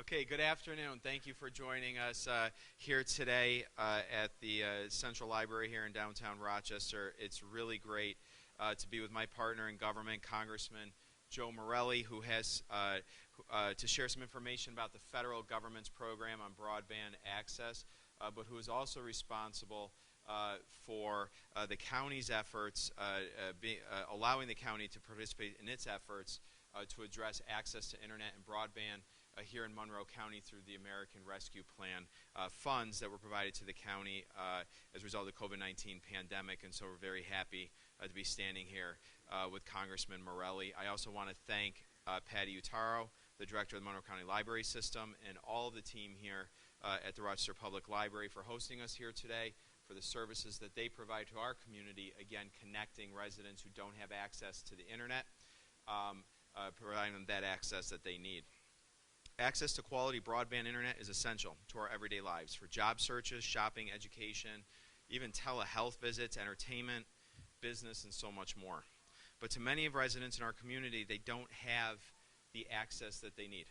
Okay, good afternoon. Thank you for joining us here today at the Central Library here in downtown Rochester. It's really great to be with my partner in government, Congressman Joe Morelle, who has to share some information about the federal government's program on broadband access, but who is also responsible for the county's efforts, allowing the county to participate in its efforts to address access to internet and broadband here in Monroe County through the American Rescue Plan funds that were provided to the county as a result of the COVID-19 pandemic. And so we're very happy to be standing here with Congressman Morelle. I also want to thank Patty Utaro, the director of the Monroe County Library System, and all of the team here at the Rochester Public Library for hosting us here today, for the services that they provide to our community, again, connecting residents who don't have access to the internet, providing them that access that they need. Access to quality broadband internet is essential to our everyday lives for job searches, shopping, education, even telehealth visits, entertainment, business, and so much more. But to many of residents in our community, they don't have the access that they need.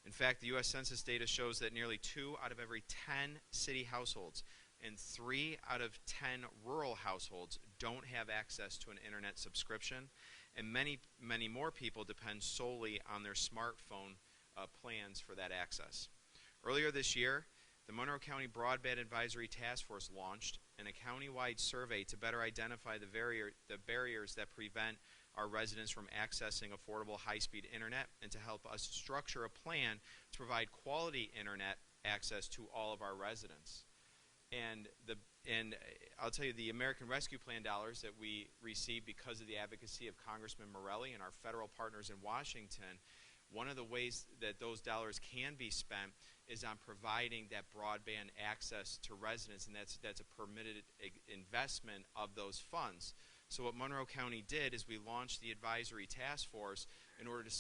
In fact, the U.S. Census data shows that nearly 2 out of every 10 city households and 3 out of 10 rural households don't have access to an internet subscription, and many more people depend solely on their smartphone plans for that access. Earlier this year, the Monroe County Broadband Advisory Task Force launched a county-wide survey to better identify the barriers that prevent our residents from accessing affordable high-speed internet, and to help us structure a plan to provide quality internet access to all of our residents. And I'll tell you, the American Rescue Plan dollars that we received because of the advocacy of Congressman Morelle and our federal partners in Washington, one of the ways that those dollars can be spent is on providing that broadband access to residents, and that's a permitted investment of those funds. So what Monroe County did is we launched the advisory task force in order to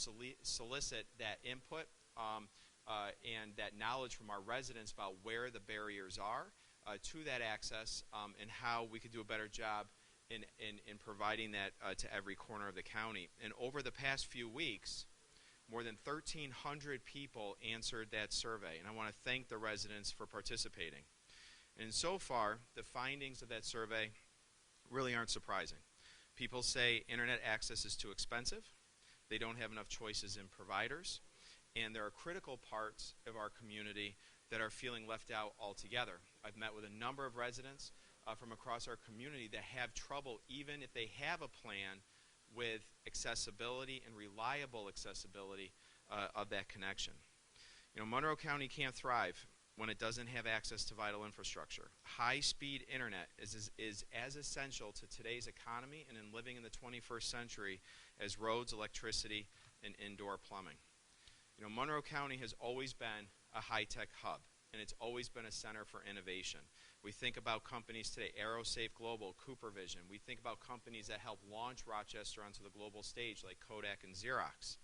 solicit that input and that knowledge from our residents about where the barriers are to that access, and how we could do a better job in providing that to every corner of the county. And over the past few weeks, more than 1,300 people answered that survey, and I want to thank the residents for participating. And so far, the findings of that survey really aren't surprising. People say internet access is too expensive, they don't have enough choices in providers, and there are critical parts of our community that are feeling left out altogether. I've met with a number of residents from across our community that have trouble, even if they have a plan, with accessibility and reliable accessibility of that connection. You know, Monroe County can't thrive when it doesn't have access to vital infrastructure. High-speed internet is as essential to today's economy and in living in the 21st century as roads, electricity, and indoor plumbing. You know, Monroe County has always been a high-tech hub, and it's always been a center for innovation. We think about companies today, AeroSafe Global, CooperVision. We think about companies that help launch Rochester onto the global stage, like Kodak and Xerox.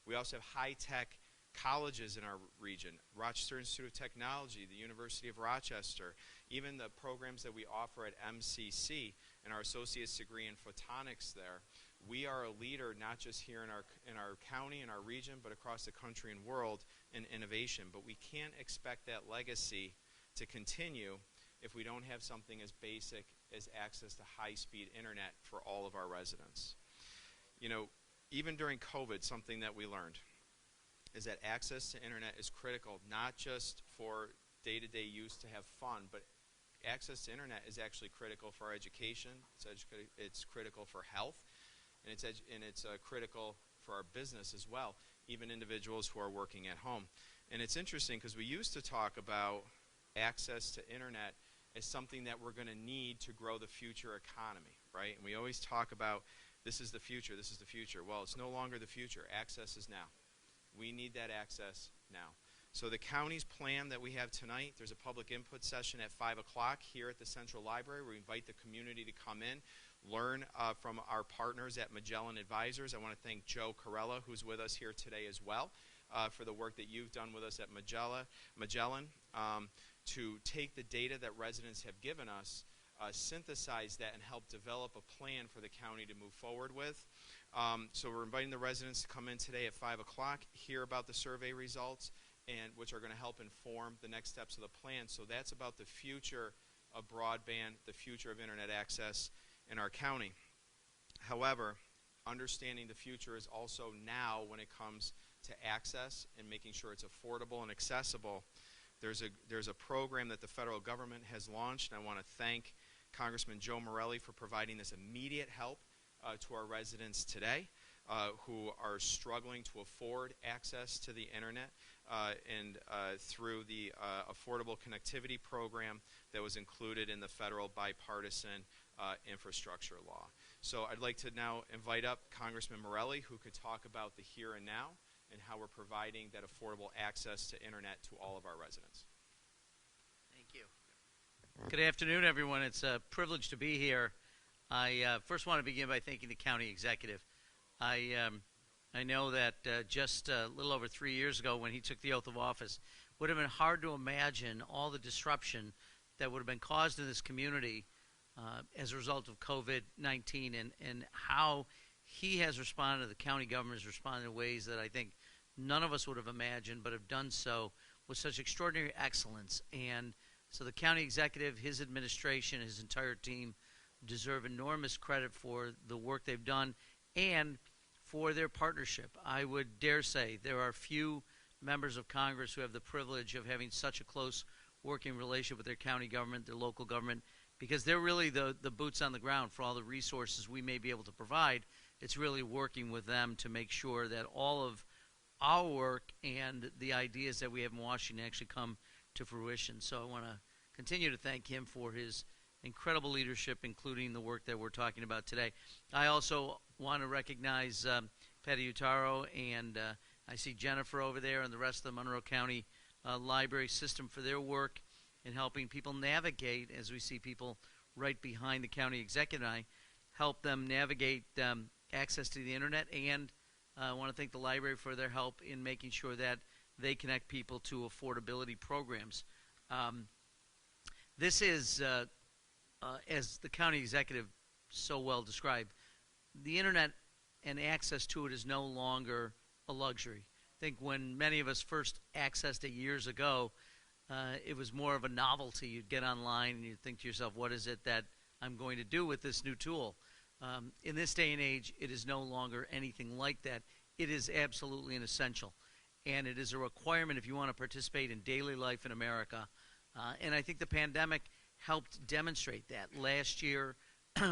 We also have high-tech colleges in our region, Rochester Institute of Technology, the University of Rochester, even the programs that we offer at MCC and our associate's degree in photonics there. We are a leader not just here in our county and our region, but across the country and world in innovation. But we can't expect that legacy to continue if we don't have something as basic as access to high-speed internet for all of our residents. You know, even during COVID, something that we learned is that access to internet is critical, not just for day-to-day use to have fun, but access to internet is actually critical for our education, it's critical for health, and it's critical for our business as well, even individuals who are working at home. And it's interesting because we used to talk about access to internet as something that we're going to need to grow the future economy, right? And we always talk about this is the future, this is the future. Well, it's no longer the future. Access is now. We need that access now. So the county's plan that we have tonight, there's a public input session at 5 o'clock here at the Central Library. We invite the community to come in, learn from our partners at Magellan Advisors. I want to thank Joe Corella, who's with us here today as well, for the work that you've done with us at Magellan, to take the data that residents have given us, synthesize that, and help develop a plan for the county to move forward with. So we're inviting the residents to come in today at 5 o'clock, hear about the survey results, and which are going to help inform the next steps of the plan. So that's about the future of broadband, the future of internet access in our county. However, understanding the future is also now when it comes to access and making sure it's affordable and accessible. There's a program that the federal government has launched, and I want to thank Congressman Joe Morelle for providing this immediate help to our residents today who are struggling to afford access to the internet and through the Affordable Connectivity Program that was included in the federal bipartisan infrastructure law. So I'd like to now invite up Congressman Morelle, who could talk about the here and now and how we're providing that affordable access to internet to all of our residents. Thank you. Good afternoon, everyone. It's a privilege to be here. I first want to begin by thanking the county executive. I know that just a little over 3 years ago when he took the oath of office, it would have been hard to imagine all the disruption that would have been caused in this community as a result of COVID-19 and how he has responded, the county government has responded in ways that I think none of us would have imagined, but have done so with such extraordinary excellence. And so the county executive, his administration, his entire team deserve enormous credit for the work they've done and for their partnership. I would dare say there are few members of Congress who have the privilege of having such a close working relationship with their county government, their local government, because they're really the boots on the ground for all the resources we may be able to provide. It's really working with them to make sure that all of our work and the ideas that we have in Washington actually come to fruition. So I want to continue to thank him for his incredible leadership, including the work that we're talking about today. I also want to recognize Patty Utaro, and I see Jennifer over there and the rest of the Monroe County Library System for their work in helping people navigate, as we see people right behind the county executive and I, help them navigate access to the internet. And I want to thank the library for their help in making sure that they connect people to affordability programs. This is, as the county executive so well described, the internet and access to it is no longer a luxury. I think when many of us first accessed it years ago, it was more of a novelty. You'd get online and you'd think to yourself, what is it that I'm going to do with this new tool? In this day and age, it is no longer anything like that. It is absolutely an essential, and it is a requirement if you want to participate in daily life in America. And I think the pandemic helped demonstrate that. Last year,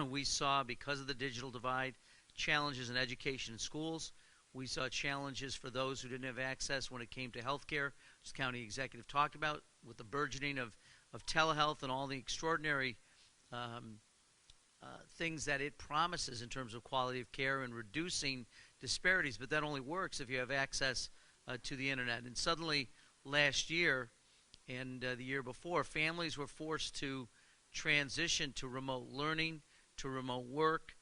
we saw, because of the digital divide, challenges in education and schools. We saw challenges for those who didn't have access when it came to health care, as the county executive talked about, with the burgeoning of telehealth and all the extraordinary things that it promises in terms of quality of care and reducing disparities. But that only works if you have access to the internet. And suddenly, last year and the year before, families were forced to transition to remote learning, to remote work,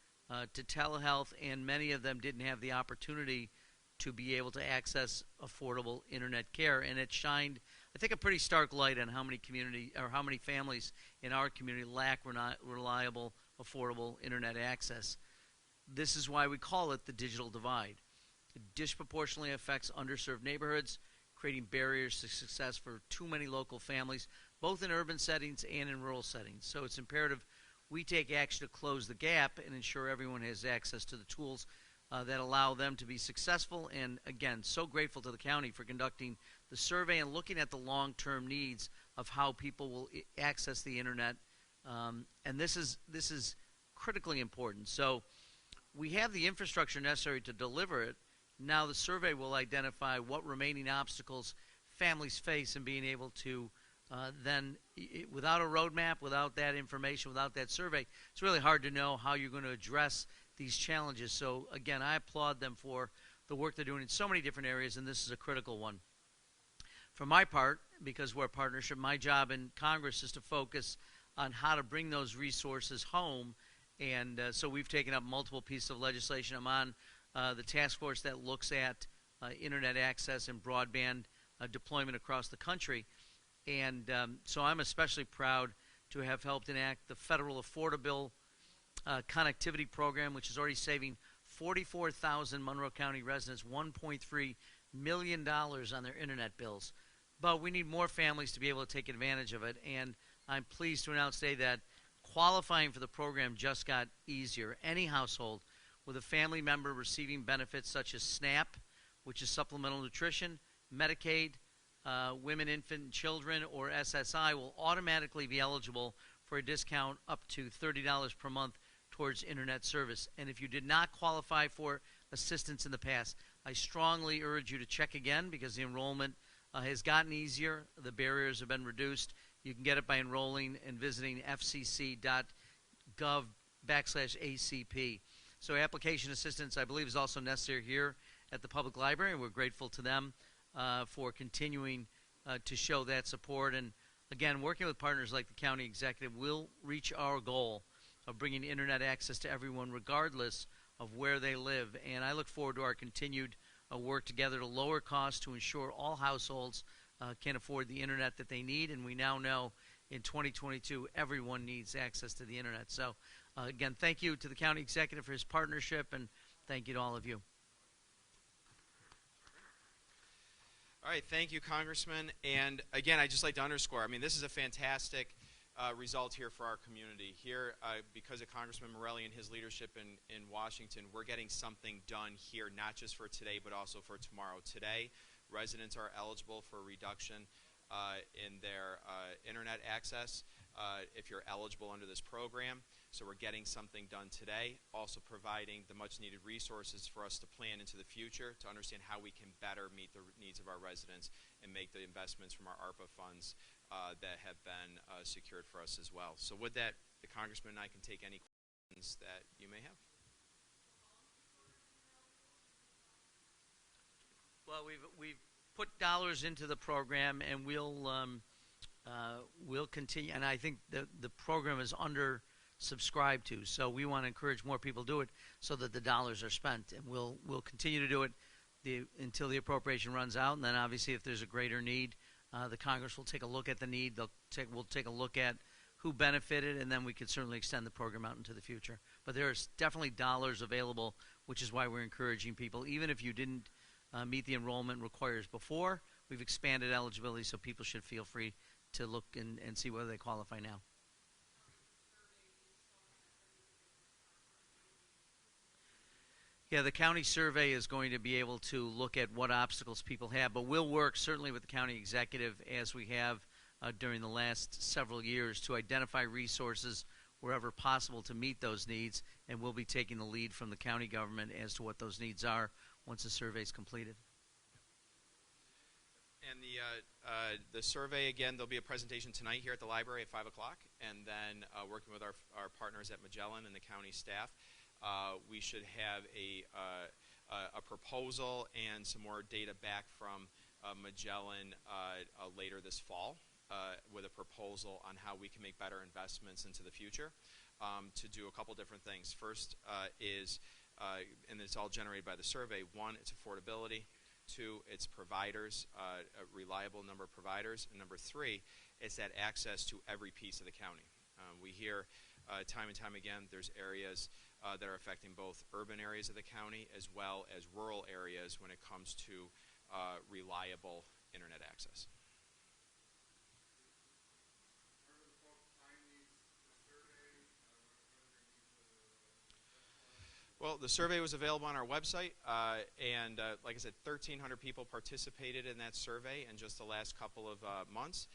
to telehealth, and many of them didn't have the opportunity to be able to access affordable internet care. And it shined, I think, a pretty stark light on how many families in our community lack reliable, affordable internet access. This is why we call it the digital divide. It disproportionately affects underserved neighborhoods, creating barriers to success for too many local families, both in urban settings and in rural settings. So it's imperative we take action to close the gap and ensure everyone has access to the tools that allow them to be successful. And again, so grateful to the county for conducting the survey and looking at the long-term needs of how people will access the internet. And this is critically important. So we have the infrastructure necessary to deliver it. Now the survey will identify what remaining obstacles families face in being able to then, without a roadmap, without that information, without that survey, it's really hard to know how you're going to address these challenges. So again, I applaud them for the work they're doing in so many different areas, and this is a critical one. For my part, because we're a partnership, my job in Congress is to focus on how to bring those resources home. And so we've taken up multiple pieces of legislation. I'm on the task force that looks at internet access and broadband deployment across the country. And so I'm especially proud to have helped enact the Federal Affordable Connectivity Program, which is already saving 44,000 Monroe County residents $1.3 million on their internet bills. But we need more families to be able to take advantage of it, and I'm pleased to announce today that qualifying for the program just got easier. Any household with a family member receiving benefits such as SNAP, which is supplemental nutrition, Medicaid, women, infant, and children, or SSI will automatically be eligible for a discount up to $30 per month towards internet service. And if you did not qualify for assistance in the past, I strongly urge you to check again because the enrollment has gotten easier. The barriers have been reduced. You can get it by enrolling and visiting fcc.gov/ACP. So application assistance, I believe, is also necessary here at the public library, and we're grateful to them for continuing to show that support. And again, working with partners like the county executive will reach our goal of bringing internet access to everyone regardless of where they live. And I look forward to our continued work together to lower costs to ensure all households can afford the internet that they need. And we now know in 2022 everyone needs access to the internet. So again, thank you to the county executive for his partnership, and thank you to all of you. All right, thank you, Congressman. And again, I'd just like to underscore, I mean, this is a fantastic result here for our community. Here, because of Congressman Morelli and his leadership in Washington, we're getting something done here, not just for today, but also for tomorrow. Today, residents are eligible for a reduction in their internet access if you're eligible under this program. So we're getting something done today, also providing the much needed resources for us to plan into the future to understand how we can better meet the needs of our residents and make the investments from our ARPA funds that have been secured for us as well. So with that, the Congressman and I can take any questions that you may have. Well, we've put dollars into the program, and we'll continue. And I think the program is undersubscribed to, so we want to encourage more people to do it so that the dollars are spent. And we'll continue to do it until the appropriation runs out. And then, obviously, if there's a greater need, the Congress will take a look at the need. We'll take a look at who benefited, and then we could certainly extend the program out into the future. But there's definitely dollars available, which is why we're encouraging people, even if you didn't meet the enrollment requires before. We've expanded eligibility, so people should feel free to look and see whether they qualify now. Yeah, the county survey is going to be able to look at what obstacles people have, but we'll work certainly with the county executive as we have during the last several years to identify resources wherever possible to meet those needs, and we'll be taking the lead from the county government as to what those needs are once the survey is completed. And the survey, again, there'll be a presentation tonight here at the library at 5 o'clock, and then working with our partners at Magellan and the county staff, we should have a proposal and some more data back from Magellan later this fall with a proposal on how we can make better investments into the future to do a couple different things. First is, and it's all generated by the survey, one, it's affordability. Two, it's providers, a reliable number of providers. And number three, it's that access to every piece of the county. We hear time and time again there's areas that are affecting both urban areas of the county as well as rural areas when it comes to reliable internet access. Well, the survey was available on our website, and like I said, 1,300 people participated in that survey in just the last couple of months.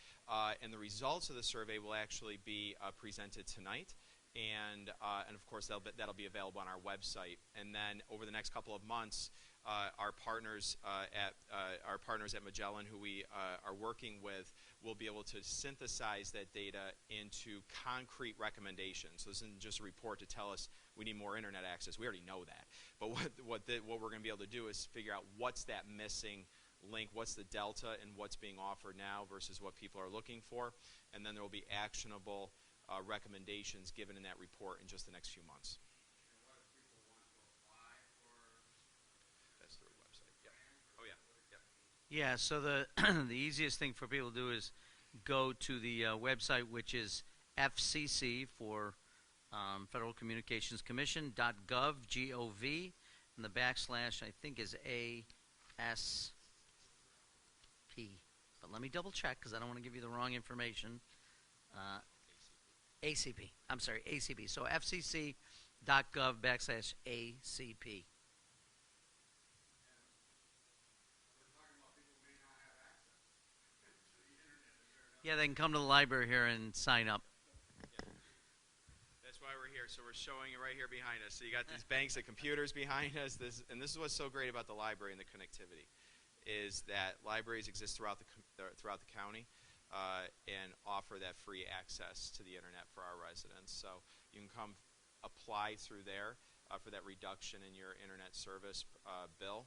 And the results of the survey will actually be presented tonight, and of course that'll be available on our website. And then over the next couple of months, our partners at Magellan, who we are working with, will be able to synthesize that data into concrete recommendations. So this isn't just a report to tell us we need more internet access. We already know that. But what we're going to be able to do is figure out what's that missing link, what's the delta in what's being offered now versus what people are looking for. And then there will be actionable recommendations given in that report in just the next few months. Yeah, so the the easiest thing for people to do is go to the website, which is FCC for Federal Communications Commission.gov, G-O-V, and the backslash I think is ASP. ACP. But let me double check because I don't want to give you the wrong information. ACP. I'm sorry, ACP. So fcc.gov/ACP. Yeah, they can come to the library here and sign up. That's why we're here. So we're showing it right here behind us. So you got these banks of computers behind us. This is what's so great about the library and the connectivity, is that libraries exist throughout the county and offer that free access to the internet for our residents. So you can come apply through there for that reduction in your internet service bill.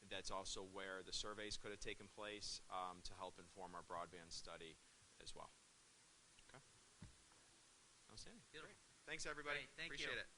That's also where the surveys could have taken place to help inform our broadband study as well. Okay. Outstanding. Beautiful. Great. Thanks, everybody. Great. Thank Appreciate you. it.